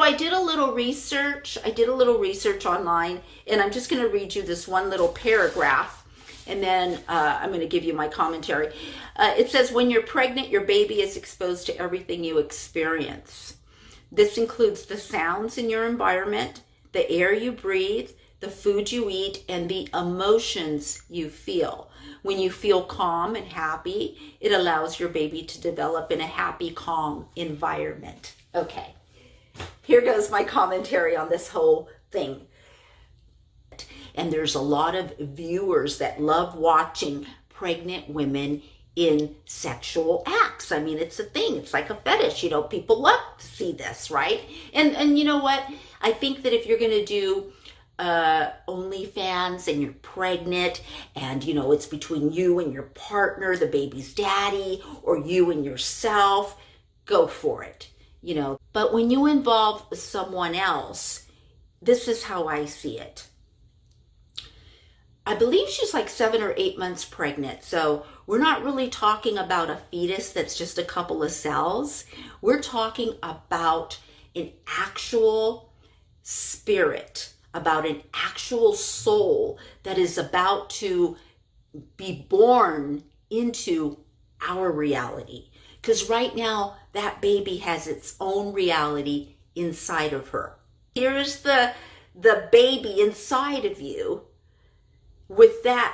I did a little research. I did a little research online, and I'm just going to read you this one little paragraph, and then I'm going to give you my commentary. It says, when you're pregnant, your baby is exposed to everything you experience. This includes the sounds in your environment, the air you breathe, the food you eat, and the emotions you feel. When you feel calm and happy, it allows your baby to develop in a happy, calm environment. Okay, here goes my commentary on this whole thing. And there's a lot of viewers that love watching pregnant women in sexual acts. I mean, it's a thing. It's like a fetish. You know, people love to see this, right? And you know what? I think that if you're going to do OnlyFans and you're pregnant and, you know, it's between you and your partner, the baby's daddy, or you and yourself, go for it, you know. But when you involve someone else, this is how I see it. I believe she's like 7 or 8 months pregnant. So we're not really talking about a fetus that's just a couple of cells. We're talking about an actual spirit, about an actual soul that is about to be born into our reality. Because right now, that baby has its own reality inside of her. Here's the baby inside of you, with that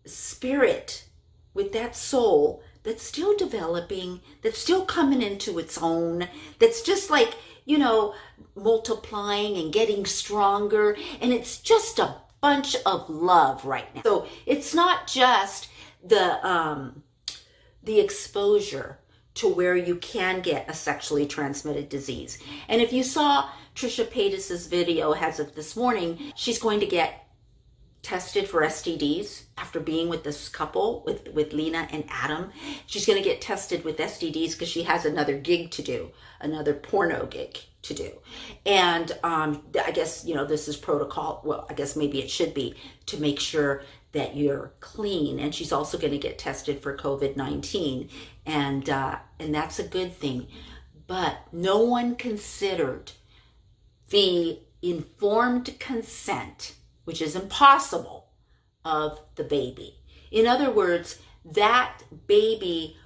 spirit, with that soul that's still developing, that's still coming into its own, that's just like, you know, multiplying and getting stronger. And it's just a bunch of love right now. So it's not just the exposure to where you can get a sexually transmitted disease. And if you saw Trisha Paytas's video as of this morning, she's going to get tested for STDs after being with this couple, with Lena and Adam. She's going to get tested with STDs because she has another gig to do, another porno gig to do. And I guess, you know, this is protocol. Well, I guess maybe it should be to make sure that you're clean. And she's also going to get tested for COVID-19. And that's a good thing. But no one considered the informed consent, which is impossible, of the baby. In other words, that baby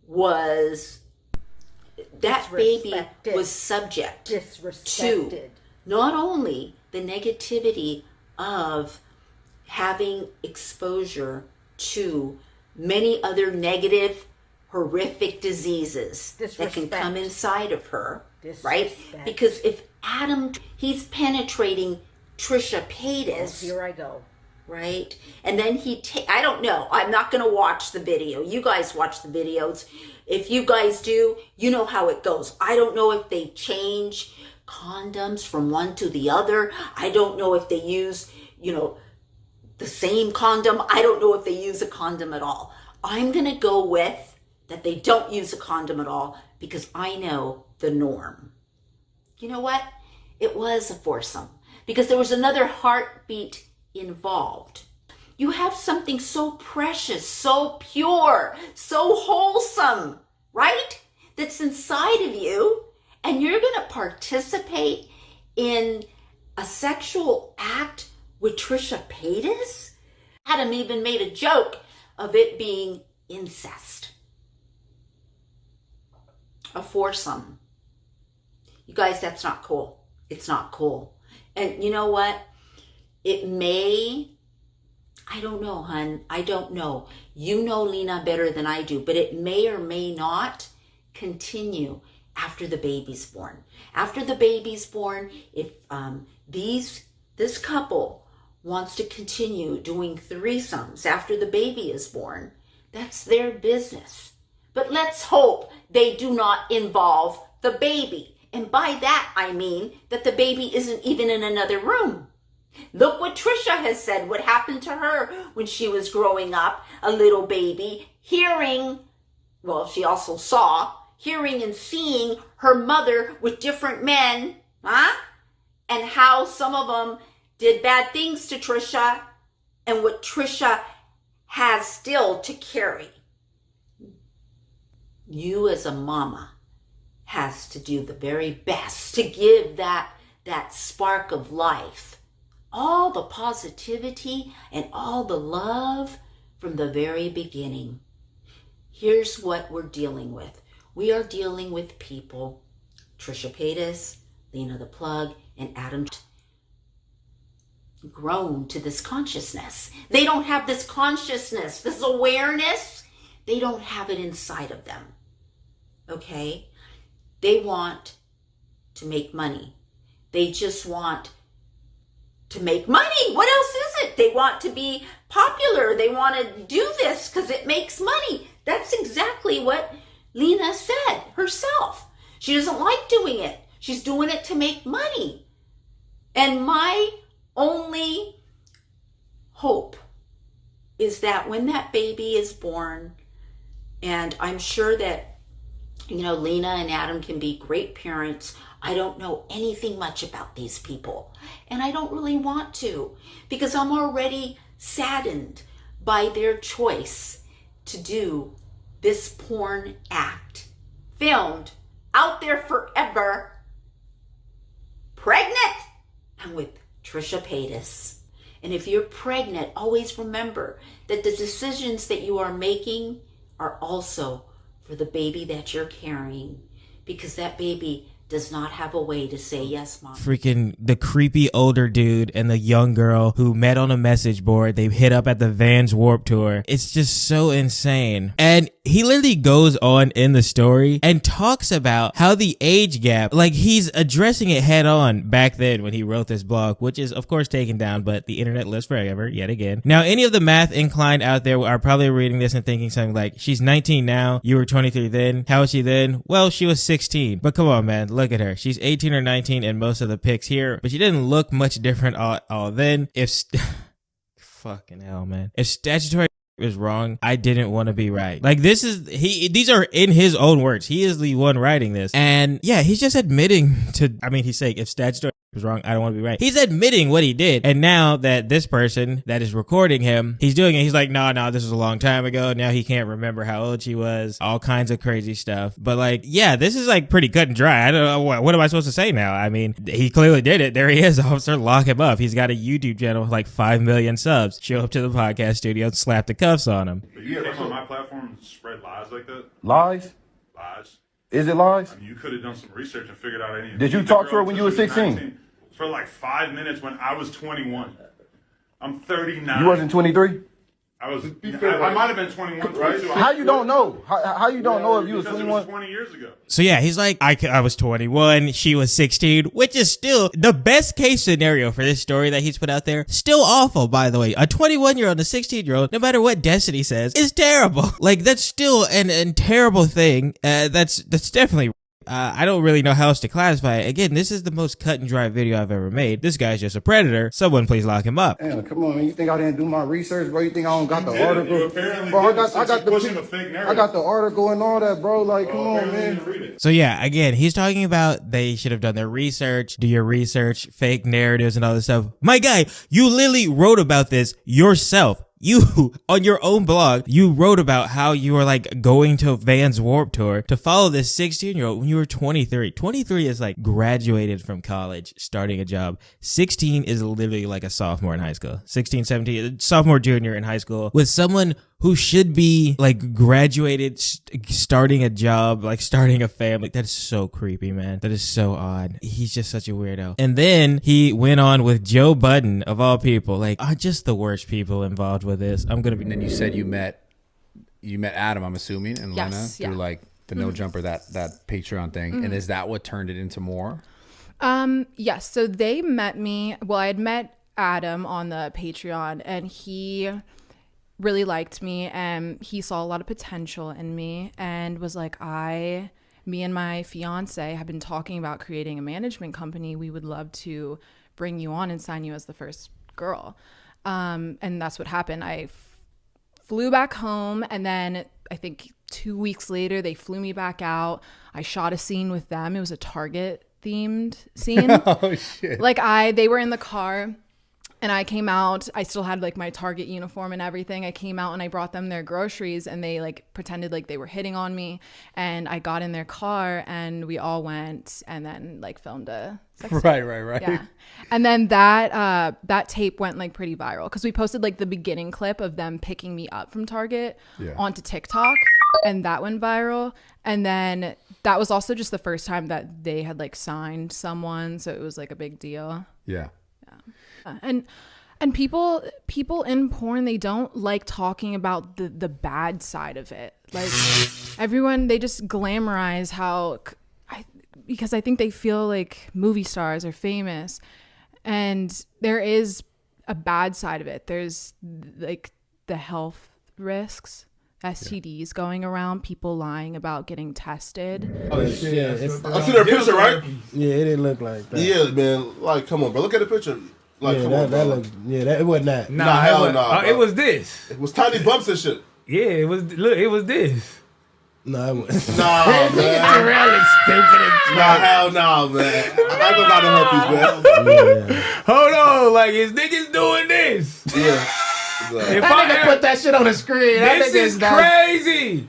was subject to not only the negativity of having exposure to many other negative, horrific diseases that can come inside of her, right? Because if Adam, he's penetrating Trisha Paytas. Oh, here I go. Right? And then I don't know. I'm not going to watch the video. You guys watch the videos. If you guys do, you know how it goes. I don't know if they change condoms from one to the other. I don't know if they use, you know, the same condom. I don't know if they use a condom at all. I'm going to go with that they don't use a condom at all because I know the norm. You know what? It was a foursome, because there was another heartbeat involved. You have something so precious, so pure, so wholesome, right? That's inside of you, and you're going to participate in a sexual act with Trisha Paytas? Adam even made a joke of it being incest. A foursome. You guys, that's not cool. It's not cool. And you know what? It may, I don't know, hon. I don't know. You know Lena better than I do, but it may or may not continue after the baby's born. After the baby's born, if this couple wants to continue doing threesomes after the baby is born, that's their business. But let's hope they do not involve the baby. And by that, I mean that the baby isn't even in another room. Look what Trisha has said, what happened to her when she was growing up, a little baby, hearing, well, she also saw, hearing and seeing her mother with different men, and how some of them did bad things to Trisha, and what Trisha has still to carry. You as a mama has to do the very best to give that spark of life, all the positivity and all the love from the very beginning. Here's what we're dealing with. We are dealing with people, Trisha Paytas, Lena the Plug, and Adam, grown to this consciousness. They don't have this consciousness, this awareness. They don't have it inside of them. Okay? They want to make money. They just want to make money. What else is it? They want to be popular. They want to do this because it makes money. That's exactly what Lena said herself. She doesn't like doing it. She's doing it to make money. And my only hope is that when that baby is born, and I'm sure that, Lena and Adam can be great parents. I don't know anything much about these people, and I don't really want to, because I'm already saddened by their choice to do this porn act, filmed out there forever, pregnant, and with Trisha Paytas. And if you're pregnant, always remember that the decisions that you are making are also for the baby that you're carrying, because that baby does not have a way to say yes, mom. Freaking the creepy older dude and the young girl who met on a message board. They hit up at the Vans Warped Tour. It's just so insane. And he literally goes on in the story and talks about how the age gap, like he's addressing it head on back then when he wrote this blog, which is of course taken down, but the internet lives forever yet again. Now, any of the math inclined out there are probably reading this and thinking something like, she's 19 now, you were 23 then. How was she then? Well, she was 16. But come on, man. Look at her. She's 18 or 19 in most of the pics here, but she didn't look much different all then. Fucking hell, man. If statutory is wrong, I didn't want to be right. Like, these are in his own words. He is the one writing this. And yeah, he's just admitting he's saying if statutory was wrong, I don't want to be right. He's admitting what he did. And now that this person that is recording him, he's doing it. He's like, no, this was a long time ago. Now he can't remember how old she was. All kinds of crazy stuff. But like, yeah, this is like pretty cut and dry. I don't know. What am I supposed to say now? I mean, he clearly did it. There he is. Officer, lock him up. He's got a YouTube channel with like 5 million subs. Show up to the podcast studio and slap the cuffs on him. But you came on my platform and spread lies like that? Lies? Lies. Is it lies? I mean, you could have done some research and figured out any. Did you talk to her when you were 16? For like 5 minutes when I was 21. I'm 39. You wasn't 23? I might have been 21, right? How you don't know? How you don't know if you was 21? Because it was 20 years ago. So yeah, he's like, I was 21, she was 16, which is still the best case scenario for this story that he's put out there. Still awful, by the way. A 21-year-old and a 16-year-old, no matter what Destiny says, is terrible. Like, that's still an terrible thing. That's definitely I don't really know how else to classify it. Again, this is the most cut and dry video I've ever made. This guy's just a predator. Someone please lock him up. Damn, come on, man. You think I didn't do my research, bro? You think I don't got the article? You apparently bro, did. I got pushing a fake narrative. I got the article and all that, bro. Like, come on, man. So yeah, again, he's talking about they should have done their research, do your research, fake narratives and all this stuff. My guy, you literally wrote about this yourself. You, on your own blog, you wrote about how you were like going to Vans Warped Tour to follow this 16-year-old when you were 23. 23 is like graduated from college, starting a job. 16 is literally like a sophomore in high school. 16, 17, sophomore, junior in high school with someone who should be like graduated, starting a job, like starting a family. That is so creepy, man. That is so odd. He's just such a weirdo. And then he went on with Joe Budden, of all people, like are just the worst people involved with this. I'm going to be. And then you said you met Adam, I'm assuming, and Lena through like the No Jumper, that Patreon thing. And is that what turned it into more? Yes. So they met me. Well, I had met Adam on the Patreon, and he really liked me, and he saw a lot of potential in me and was like, me and my fiance have been talking about creating a management company. We would love to bring you on and sign you as the first girl. And that's what happened. I flew back home, and then I think 2 weeks later, they flew me back out. I shot a scene with them. It was a Target themed scene. Oh shit. Like they were in the car. And I came out, I still had like my Target uniform and everything. I came out and I brought them their groceries and they like pretended like they were hitting on me. And I got in their car and we all went and then like filmed a sex tape. Right. Yeah. And then that tape went like pretty viral because we posted like the beginning clip of them picking me up from Target onto TikTok, and that went viral. And then that was also just the first time that they had like signed someone, so it was like a big deal. Yeah. And people in porn, they don't like talking about the bad side of it. Like everyone, they just glamorize how, because I think they feel like movie stars are famous, and there is a bad side of it. There's like the health risks, STDs going around, people lying about getting tested. Oh shit! I see their picture, right? Yeah, it didn't look like that. Yeah, man. Like, come on, bro. Look at the picture. Like, come on, bro. It wasn't that. Nah, hell no. It was this. It was tiny bumps and shit. Yeah, it was. Look, it was this. No, it wasn't. Nah, man. Nah, hell no, man. I ain't gonna got no herpes, man. Yeah. Hold on, like his niggas doing this. Yeah. If That nigga put that shit on the screen. This is crazy.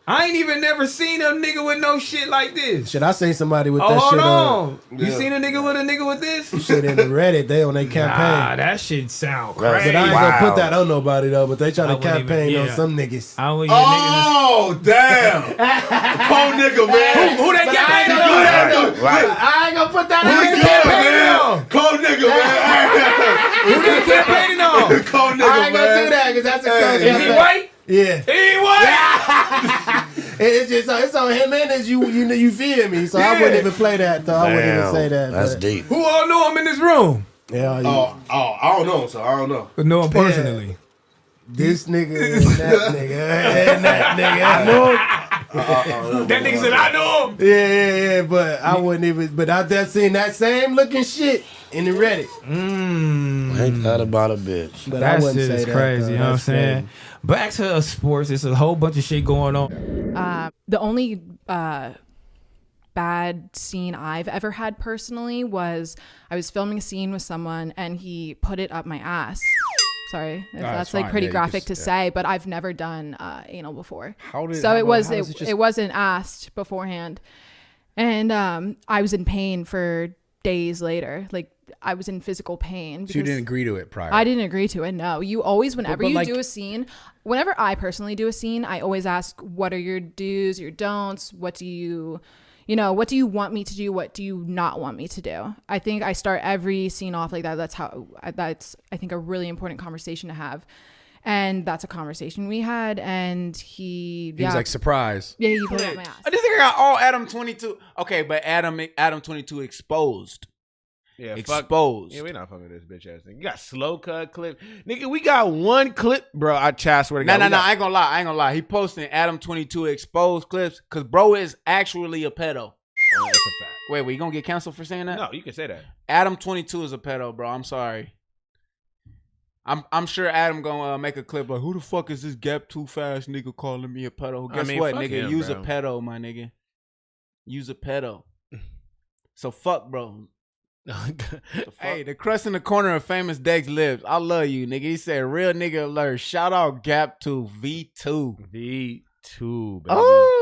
I ain't even never seen a nigga with no shit like this. Shit, I seen somebody with that hold shit on. on. You seen a nigga with this? Shit in Reddit, they on their campaign. Nah, that shit sound crazy. But I ain't gonna put that on nobody though. But they try to campaign on some niggas. Oh damn! Cold nigga, man. Who they campaign on? I ain't gonna put that on. Cold nigga, man. Who they campaigning on? Cold nigga, man. I ain't gonna do that because that's a cold Is he white? Yeah. He ain't white. It's just it's on him and as you feel me. So I wouldn't even play that though. I wouldn't even say that. That's deep. Who all know him in this room? Yeah. I don't know. So I don't know. Know him personally. This nigga and that nigga and that nigga. I know him. That nigga said I know him. Yeah. But I wouldn't even. But I just seen that same looking shit in the Reddit. Ain't that about a bitch? But That I wouldn't shit say is that, crazy. though. You know what I'm That's saying? crazy. Back to sports. It's a whole bunch of shit going on. The only bad scene I've ever had personally was I was filming a scene with someone and he put it up my ass. Sorry if that's like fine. pretty Yeah, you graphic just- to say, but I've never done anal before. It wasn't asked beforehand, and I was in pain for days later. Like I was in physical pain. So you didn't agree to it prior? I didn't agree to it. No, you always, whenever But you like- do a scene, whenever I personally do a scene, I always ask, what are your do's, your don'ts? What do you what do you want me to do? What do you not want me to do? I think I start every scene off like that. That's I think a really important conversation to have. And that's a conversation we had. And he was like, surprise. Yeah, he put it up my ass. This nigga got all Adam22. Okay, but Adam22 exposed. Yeah, exposed. Yeah, we not fucking with this bitch ass nigga. You got slow cut clip, nigga. We got one clip, bro. I swear to God. No. I ain't gonna lie. He posting Adam22 exposed clips because bro is actually a pedo. Oh, that's a fact. Wait, you gonna get canceled for saying that? No, you can say that. Adam22 is a pedo, bro. I'm sorry. I'm sure Adam gonna make a clip like, who the fuck is this gap too fast nigga calling me a pedo? Guess what, nigga? Him, Use bro. a pedo, my nigga. Use a pedo. So fuck, bro. Hey, the crust in the corner of famous Dex lips. I love you, nigga. He said, real nigga alert. Shout out Gap to V2. V2, baby. Oh.